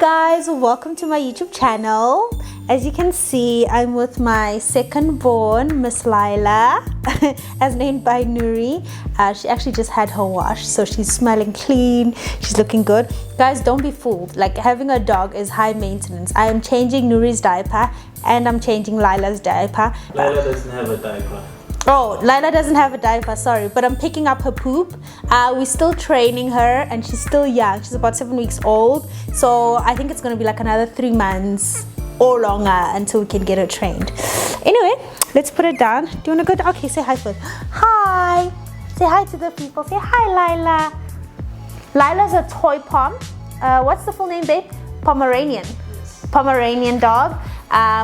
guys, welcome to my YouTube channel. As you can see, I'm with my second born, Miss Lila, as named by Nuri. She actually just had her wash, so she's smelling clean, she's looking good. Guys, don't be fooled. Like, having a dog is high maintenance. I am changing Nuri's diaper and I'm changing Lila's diaper. Lila doesn't have a diaper. Oh, Lila doesn't have a diaper, sorry, but I'm picking up her poop. We're still training her and she's still young. She's about 7 weeks old. So I think it's going to be like another 3 months or longer until we can get her trained. Anyway, let's put it down. Do you want to go? Okay, say hi first. Hi. Say hi to the people. Say hi, Lila. Lila's a toy pom. What's the full name, babe? Pomeranian. Pomeranian dog.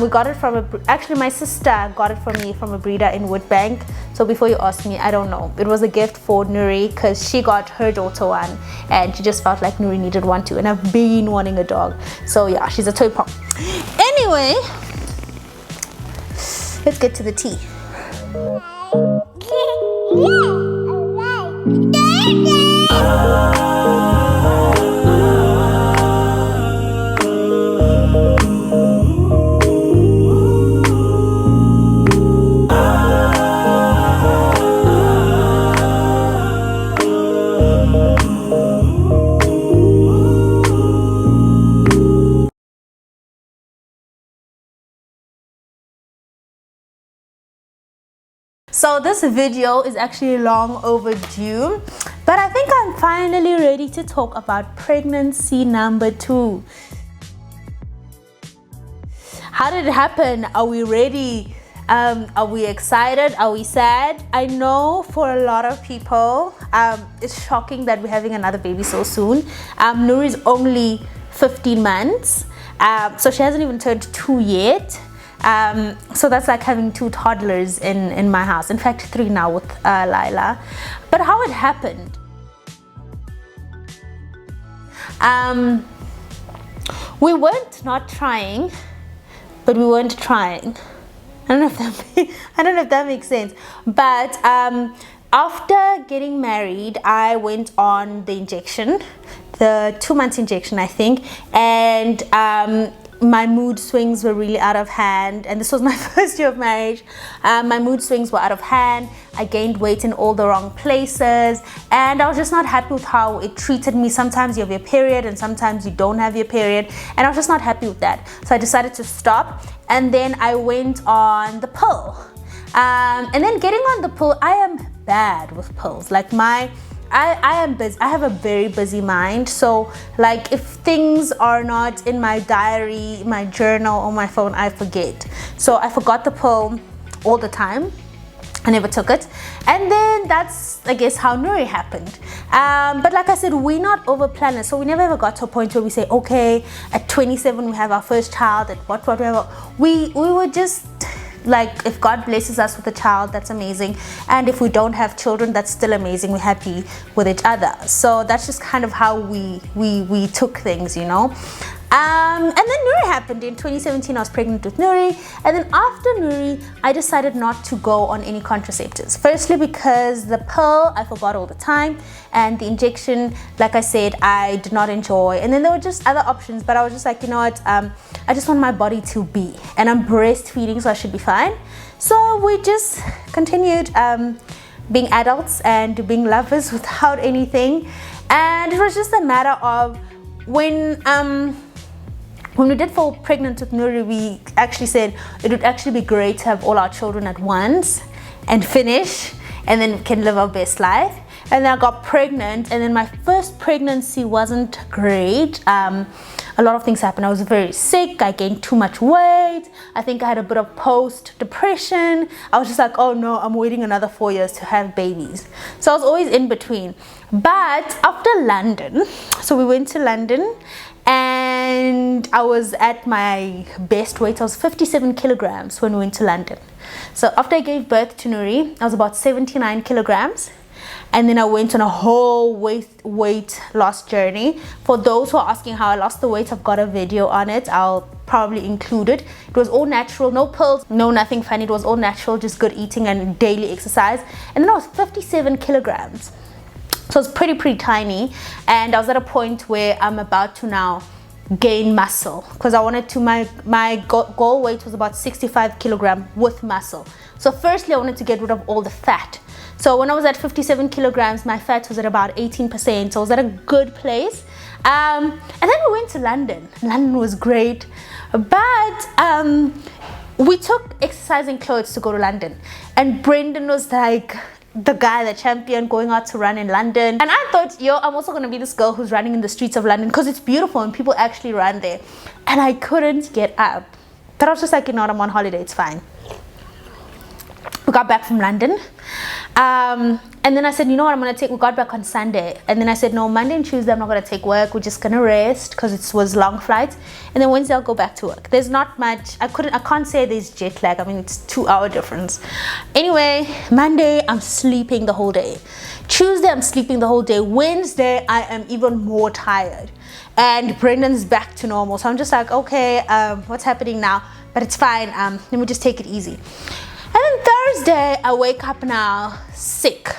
We got it from actually my sister got it from me from a breeder in Woodbank. So before you ask me, I don't know, it was a gift for Nuri because she got her daughter one and she just felt like Nuri needed one too, and I've been wanting a dog. So yeah, she's a toy pom. Anyway, let's get to the tea. So this video is actually long overdue, but I think I'm finally ready to talk about pregnancy number 2. How did it happen? Are we ready? Are we excited? Are we sad? I know for a lot of people, it's shocking that we're having another baby so soon. Nuri's only 15 months, so she hasn't even turned 2 yet. So that's like having 2 toddlers in my house. In fact, 3 now with Lila. But how it happened? We weren't not trying, but we weren't trying. I don't know if that makes sense. But after getting married, I went on the injection, the 2 months injection, I think, and my mood swings were really out of hand, and this was my first year of marriage. My mood swings were out of hand. I gained weight in all the wrong places, and I was just not happy with how it treated me. Sometimes you have your period and sometimes you don't have your period, and I was just not happy with that. So I decided to stop, and then I went on the pill. And then getting on the pill, I am bad with pills. Like I am busy. I have a very busy mind. So like if things are not in my diary, my journal, or my phone, I forget. So I forgot the pill all the time. I never took it. And then that's, I guess, how Nuri happened. But like I said, we're not over planners. So we never ever got to a point where we say, okay, at 27 we have our first child, at whatever. We were just like, if God blesses us with a child, that's amazing, and if we don't have children, that's still amazing. We're happy with each other. So that's just kind of how we took things, you know. And then Nuri happened in 2017. I was pregnant with Nuri, and then after Nuri, I decided not to go on any contraceptives. Firstly, because the pill I forgot all the time, and the injection, like I said, I did not enjoy. And then there were just other options, but I was just like, you know what, I just want my body to be, and I'm breastfeeding, so I should be fine. So we just continued being adults and being lovers without anything. And it was just a matter of when we did fall pregnant with Nuri, we actually said it would actually be great to have all our children at once and finish, and then we can live our best life. And then I got pregnant, and then my first pregnancy wasn't great. A lot of things happened. I was very sick. I gained too much weight. I think I had a bit of post-depression. I was just like, oh no, I'm waiting another 4 years to have babies. So I was always in between. But after London, so we went to London, and I was at my best weight. I was 57 kilograms when we went to London. So after I gave birth to Nuri, I was about 79 kilograms. And then I went on a whole weight loss journey. For those who are asking how I lost the weight, I've got a video on it. I'll probably include it. It was all natural, no pills, no nothing funny. It was all natural, just good eating and daily exercise. And then I was 57 kilograms. So it's pretty tiny, and I was at a point where I'm about to now gain muscle, because I wanted to, my goal weight was about 65 kilograms with muscle. So firstly I wanted to get rid of all the fat. So when I was at 57 kilograms, my fat was at about 18%, so I was at a good place. And then we went to London. London was great, but we took exercising clothes to go to London, and Brendan was like the guy, the champion, going out to run in London. And I thought, yo, I'm also gonna be this girl who's running in the streets of London, because it's beautiful and people actually run there. And I couldn't get up, but I was just like, you know what, I'm on holiday, it's fine. We got back from London, and then I said, you know what, I'm gonna take, we got back on Sunday, and then I said, no, Monday and Tuesday I'm not gonna take work, we're just gonna rest, because it was long flights, and then Wednesday I'll go back to work. There's not much, I can't say there's jet lag, I mean, it's 2-hour difference. Anyway, Monday I'm sleeping the whole day, Tuesday I'm sleeping the whole day, Wednesday I am even more tired, and Brendan's back to normal. So I'm just like, okay, what's happening now? But it's fine, let me just take it easy. And then Thursday, I wake up now sick.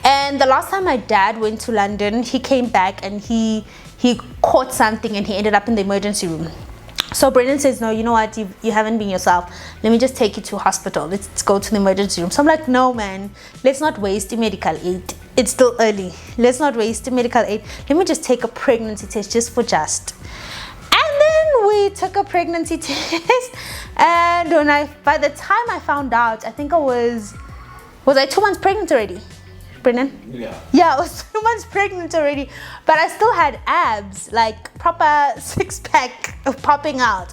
And the last time my dad went to London, he came back and he caught something and he ended up in the emergency room. So Brendan says, no, you know what, you haven't been yourself. Let me just take you to hospital. Let's go to the emergency room. So I'm like, no, man, let's not waste the medical aid. It's still early. Let's not waste the medical aid. Let me just take a pregnancy test just for just. And then we took a pregnancy test, and by the time I found out, I think was I 2 months pregnant already, Brendan? Yeah, I was 2 months pregnant already, but I still had abs, like proper six-pack popping out.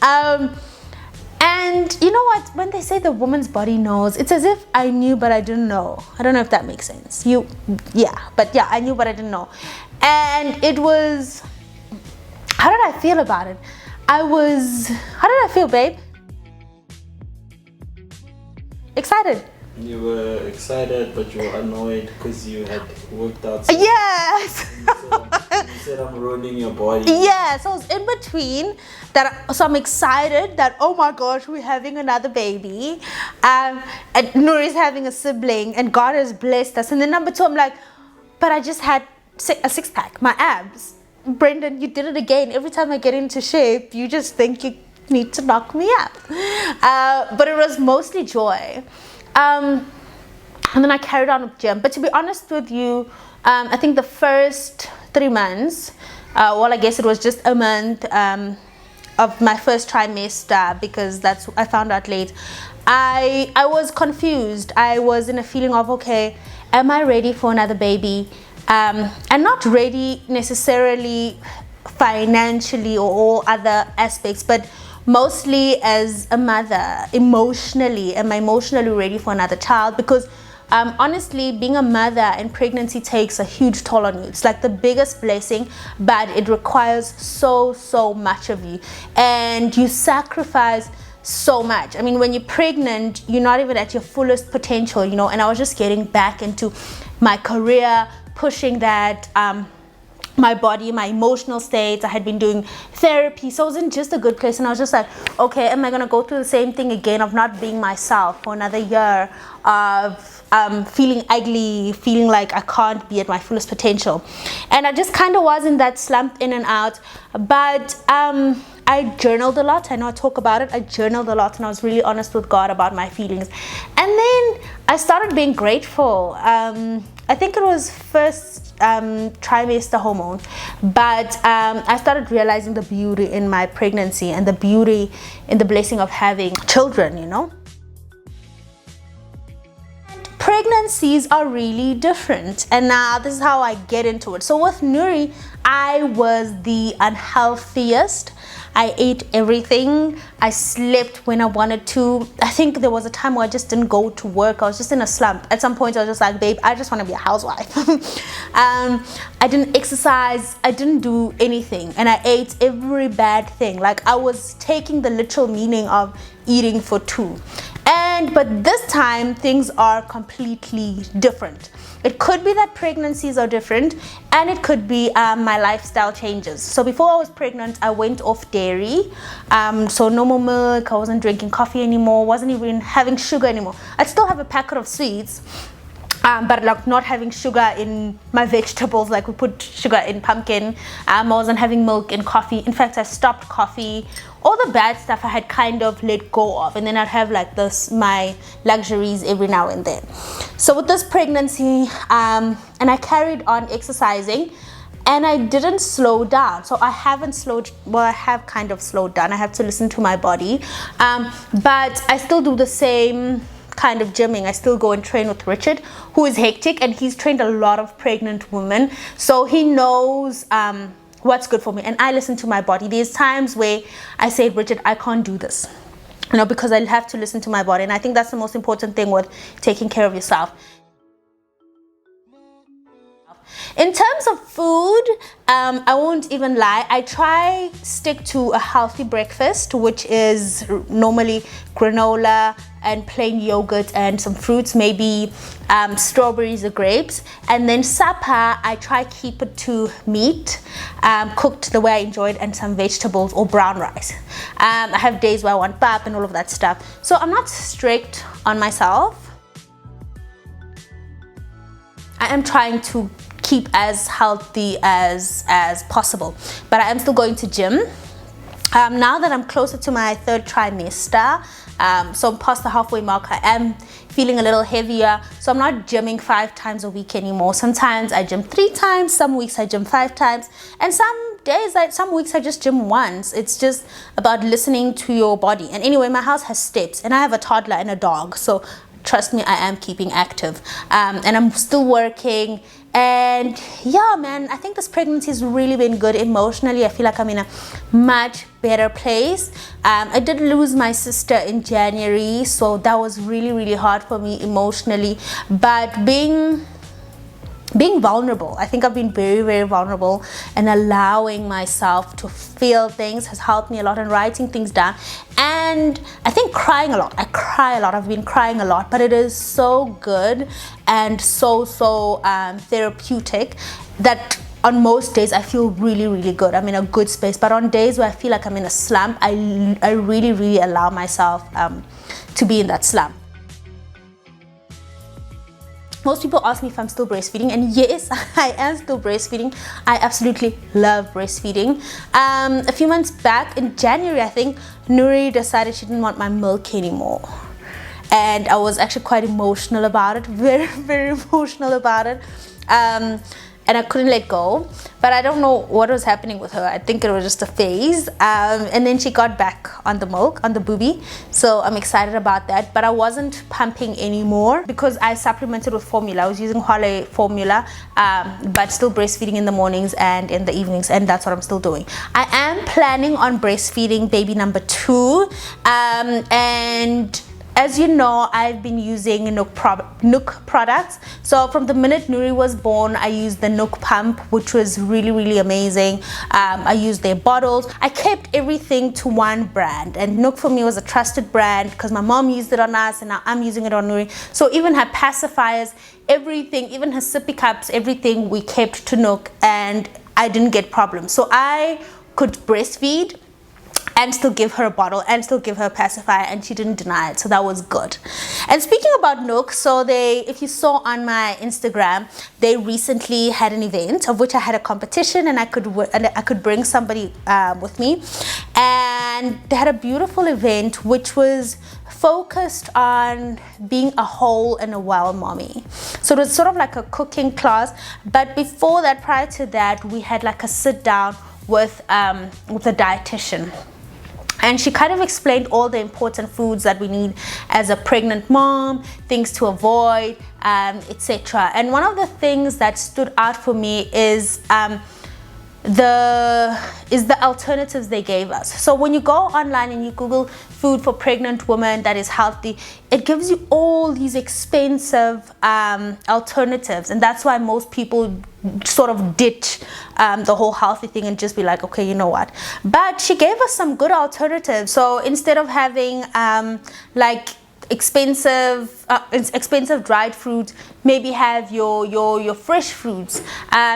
And you know what, when they say the woman's body knows, it's as if I knew but I didn't know. I don't know if that makes sense. I knew but I didn't know. And it was, how did I feel about it? How did I feel, babe? Excited. You were excited, but you were annoyed because you had worked out. Yes. You said I'm ruining your body. Yeah, so I was in between that. So I'm excited that, oh my gosh, we're having another baby, and Nuri's having a sibling, and God has blessed us. And then number two, I'm like, but I just had a six-pack, my abs. Brendan, you did it again. Every time I get into shape, you just think you need to knock me up. But it was mostly joy. And then I carried on with gym. But to be honest with you, I think the first 3 months, I guess it was just a month of my first trimester, because I found out late. I was confused. I was in a feeling of, okay, am I ready for another baby? And not ready necessarily financially or all other aspects, but mostly as a mother, emotionally. Am I emotionally ready for another child? Because honestly, being a mother and pregnancy takes a huge toll on you. It's like the biggest blessing, but it requires so much of you, and you sacrifice so much. I mean, when you're pregnant, you're not even at your fullest potential, and I was just getting back into my career, pushing that, my body, my emotional state. I had been doing therapy, so I was in just a good place, and I was just like, okay, am I gonna go through the same thing again of not being myself for another year, of feeling ugly, feeling like I can't be at my fullest potential? And I just kind of was in that slump, in and out. But I journaled a lot. I know I talk about it. I journaled a lot, and I was really honest with God about my feelings. And then I started being grateful. I think it was first trimester hormone, but I started realizing the beauty in my pregnancy and the beauty in the blessing of having children, Pregnancies are really different, and now this is how I get into it. So with Nuri, I was the unhealthiest. I ate everything. I slept when I wanted to. I think there was a time where I just didn't go to work. I was just in a slump. At some point I was just like, babe, I just want to be a housewife. I didn't exercise. I didn't do anything, and I ate every bad thing. Like, I was taking the literal meaning of eating for two. But this time things are completely different. It could be that pregnancies are different, and it could be my lifestyle changes. So before I was pregnant, I went off dairy, so no more milk. I wasn't drinking coffee anymore, wasn't even having sugar anymore. I'd still have a packet of sweets, but like not having sugar in my vegetables. Like we put sugar in pumpkin. I wasn't having milk in coffee. In fact, I stopped coffee. All the bad stuff I had kind of let go of, and then I'd have like my luxuries every now and then. So with this pregnancy, and I carried on exercising, and I didn't slow down. So I haven't slowed, well, I have kind of slowed down. I have to listen to my body, but I still do the same kind of gymming. I still go and train with Richard, who is hectic, and he's trained a lot of pregnant women, so he knows what's good for me, and I listen to my body. There's times where I say, Richard, I can't do this, you know, because I have to listen to my body, and I think that's the most important thing with taking care of yourself. In terms of food, I won't even lie, I try stick to a healthy breakfast, which is normally granola and plain yogurt and some fruits, maybe strawberries or grapes. And then supper, I try keep it to meat, cooked the way I enjoy it, and some vegetables or brown rice. I have days where I want pap and all of that stuff. So I'm not strict on myself. I am trying to keep as healthy as possible, but I am still going to gym. Now that I'm closer to my 3rd trimester, so I'm past the halfway mark, I am feeling a little heavier, so I'm not gymming 5 times a week anymore. Sometimes I gym 3 times, some weeks I gym 5 times, and some weeks I just gym once. It's just about listening to your body. And anyway, my house has steps, and I have a toddler and a dog, so trust me, I am keeping active, and I'm still working. And yeah, man, I think this pregnancy has really been good emotionally. I feel like I'm in a much better place. I did lose my sister in January, so that was really, really hard for me emotionally. But being vulnerable, I think I've been very, very vulnerable, and allowing myself to feel things has helped me a lot, and writing things down. And I think crying a lot. I cry a lot. I've been crying a lot, but it is so good and so therapeutic that on most days I feel really, really good. I'm in a good space. But on days where I feel like I'm in a slump, I really, really allow myself to be in that slump. Most people ask me if I'm still breastfeeding, and yes, I am still breastfeeding. I absolutely love breastfeeding. A few months back, in January, I think, Nuri decided she didn't want my milk anymore. And I was actually quite emotional about it, very, very emotional about it. And I couldn't let go, but I don't know what was happening with her. I think it was just a phase, and then she got back on the milk, on the boobie, so I'm excited about that. But I wasn't pumping anymore because I supplemented with formula. I was using Hale formula, but still breastfeeding in the mornings and in the evenings, and that's what I'm still doing. I am planning on breastfeeding baby number 2, and as you know, I've been using Nook products. So from the minute Nuri was born, I used the Nook pump, which was really, really amazing. I used their bottles. I kept everything to one brand, and Nook for me was a trusted brand because my mom used it on us, and now I'm using it on Nuri. So even her pacifiers, everything, even her sippy cups, everything we kept to Nook, and I didn't get problems. So I could breastfeed and still give her a bottle and still give her a pacifier, and she didn't deny it, so that was good. And speaking about Nook, so if you saw on my Instagram, they recently had an event of which I had a competition, and I could bring somebody with me, and they had a beautiful event which was focused on being a whole and a well mommy. So it was sort of like a cooking class, but before that, prior to that, we had like a sit down with a dietitian. And she kind of explained all the important foods that we need as a pregnant mom, things to avoid, etc. And one of the things that stood out for me is the alternatives they gave us. So when you go online and you Google food for pregnant women that is healthy, it gives you all these expensive alternatives, and that's why most people sort of ditch the whole healthy thing and just be like, okay, you know what. But she gave us some good alternatives. So instead of having like expensive dried fruit, maybe have your fresh fruits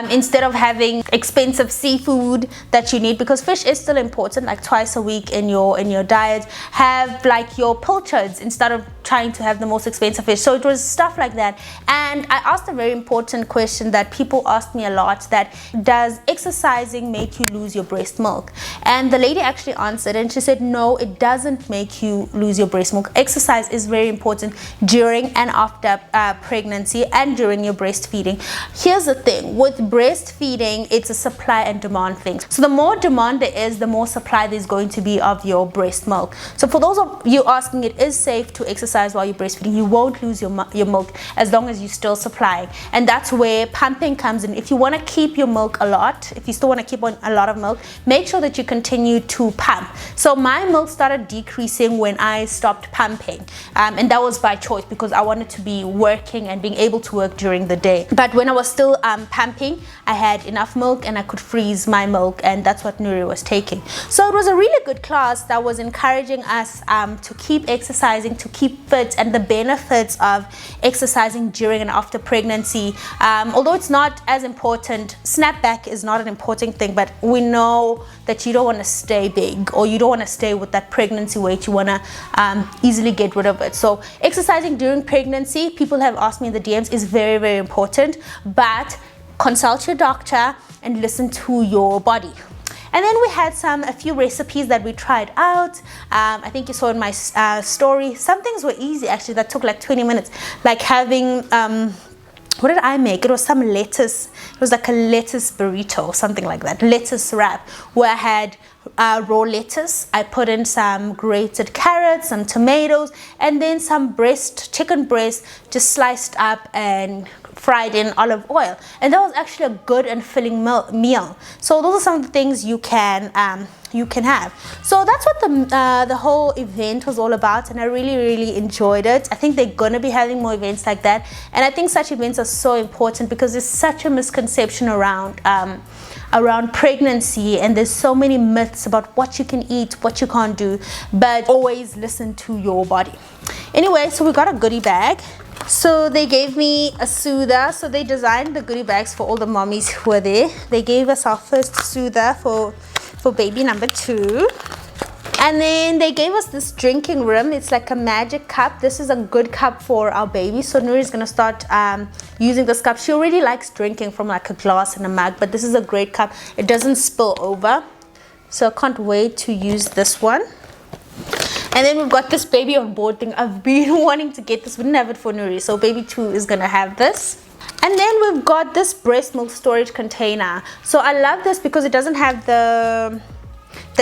instead of having expensive seafood that you need, because fish is still important, like twice a week in your diet. Have like your pilchards instead of trying to have the most expensive fish. So it was stuff like that. And I asked a very important question that people ask me a lot, that does exercising make you lose your breast milk? And the lady actually answered, and she said no, it doesn't make you lose your breast milk. Exercise is very important during and after pregnancy and during your breastfeeding. Here's the thing with breastfeeding, it's a supply and demand thing. So the more demand there is, the more supply there's going to be of your breast milk. So for those of you asking, it is safe to exercise while you're breastfeeding. You won't lose your milk as long as you're still supplying, and that's where pumping comes in. If you want to keep your milk a lot, if you still want to keep on a lot of milk, make sure that you continue to pump. So my milk started decreasing when I stopped pumping, and that was by choice because I wanted to be working and being able to work during the day. But when I was still pumping, I had enough milk and I could freeze my milk, and that's what Nuri was taking. So it was a really good class that was encouraging us to keep exercising, to keep fit, and the benefits of exercising during and after pregnancy. Although it's not as important, snapback is not an important thing, but we know that you don't want to stay big, or you don't want to stay with that pregnancy weight. You want to easily get rid of it. So exercising during pregnancy, people have asked me in the DMs, is very, very important, but consult your doctor and listen to your body. And then we had a few recipes that we tried out. I think you saw in my story. Some things were easy actually, that took like 20 minutes. Like having, what did I make? It was some lettuce. It was like a lettuce burrito, something like that. Lettuce wrap, where I had raw lettuce. I put in some grated carrots, some tomatoes, and then some chicken breast, just sliced up and fried in olive oil. And that was actually a good and filling meal. So those are some of the things you can have. So that's what the whole event was all about, and I really, really enjoyed it. I think they're gonna be having more events like that, and I think such events are so important because there's such a misconception around pregnancy, and there's so many myths about what you can eat, what you can't do, but always listen to your body. Anyway, so we got a goodie bag. So they gave me a soother. So they designed the goodie bags for all the mommies who were there. They gave us our first soother for baby number 2. And then they gave us this drinking rim. It's like a magic cup. This is a good cup for our baby. So Nuri is going to start using this cup. She already likes drinking from like a glass and a mug, but this is a great cup. It doesn't spill over. So I can't wait to use this one. And then we've got this baby on board thing. I've been wanting to get this. We didn't have it for Nuri, so baby 2 is going to have this. And then we've got this breast milk storage container. So I love this because it doesn't have the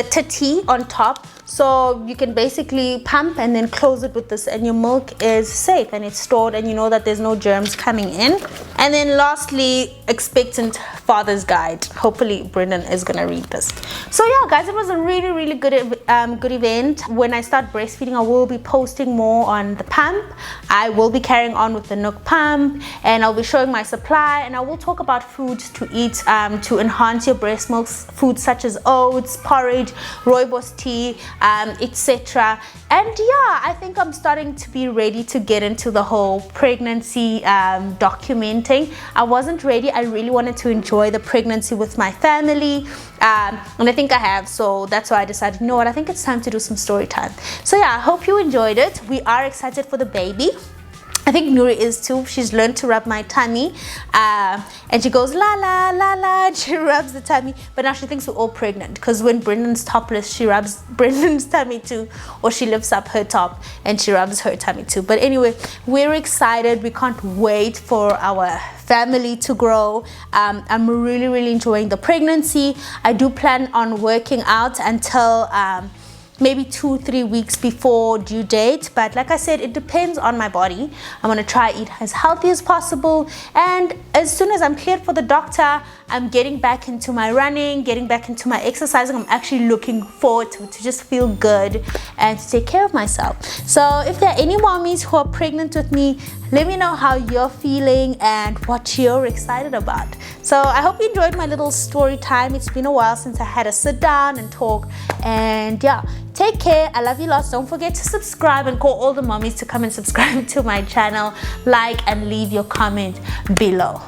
titty on top, so you can basically pump and then close it with this, and your milk is safe and it's stored, and you know that there's no germs coming in. And then lastly, expectant father's guide. Hopefully Brendan is gonna read this. So yeah guys, it was a really, really good event. When I start breastfeeding, I will be posting more on the pump. I will be carrying on with the Nook pump, and I'll be showing my supply, and I will talk about foods to eat to enhance your breast milk, foods such as oats, porridge, rooibos tea, etc. And yeah, I think I'm starting to be ready to get into the whole pregnancy documenting. I wasn't ready. I really wanted to enjoy the pregnancy with my family, and I think I have. So that's why I decided, you know what, I think it's time to do some story time. So yeah, I hope you enjoyed it. We are excited for the baby. I think Nuri is too. She's learned to rub my tummy, and she goes la la la la, and she rubs the tummy. But now she thinks we're all pregnant, because when Brendan's topless, she rubs Brendan's tummy too, or she lifts up her top and she rubs her tummy too. But anyway, we're excited. We can't wait for our family to grow. I'm really, really enjoying the pregnancy. I do plan on working out until maybe 2-3 weeks before due date, but like I said, it depends on my body. I'm gonna try eat as healthy as possible, and as soon as I'm cleared for the doctor, I'm getting back into my running, getting back into my exercising. I'm actually looking forward to just feel good and to take care of myself. So if there are any mommies who are pregnant with me, let me know how you're feeling and what you're excited about. So I hope you enjoyed my little story time. It's been a while since I had a sit down and talk, and yeah, Take care. I love you lots. Don't forget to subscribe and call all the mommies to come and subscribe to my channel. Like and leave your comment below.